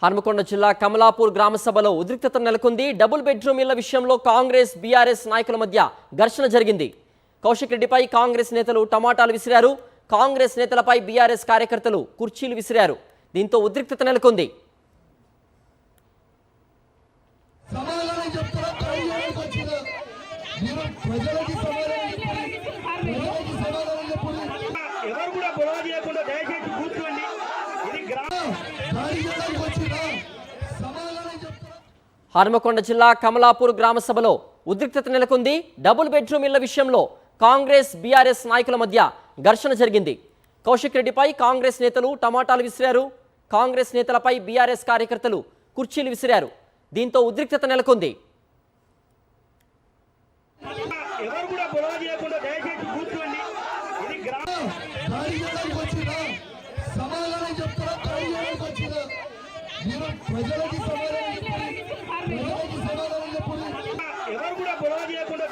హన్మకొండ జిల్లా కమలాపూర్ గ్రామ సభలో ఉద్రిక్తత నెలకొంది. డబుల్ బెడ్రూమ్ ఇళ్ల విషయంలో కాంగ్రెస్ బీఆర్ఎస్ నాయకుల మధ్య ఘర్షణ జరిగింది. కౌశిక్ రెడ్డిపై కాంగ్రెస్ నేతలు టమాటాలు విసిరారు. కాంగ్రెస్ నేతలపై బీఆర్ఎస్ కార్యకర్తలు కుర్చీలు విసిరారు. దీంతో ఉద్రిక్తత నెలకొంది. హన్మకొండ జిల్లా కమలాపూర్ గ్రామ సభలో ఉద్రిక్తత నెలకొంది. డబుల్ బెడ్రూమ్ ఇళ్ల విషయంలో కాంగ్రెస్ బీఆర్ఎస్ నాయకుల మధ్య ఘర్షణ జరిగింది. కౌశిక్ రెడ్డిపై కాంగ్రెస్ నేతలు టమాటాలు విసిరారు. కాంగ్రెస్ నేతలపై బీఆర్ఎస్ కార్యకర్తలు కుర్చీలు విసిరారు. దీంతో ఉద్రిక్తత నెలకొంది. ఎవరు కూడా గొడవ చేయకుండా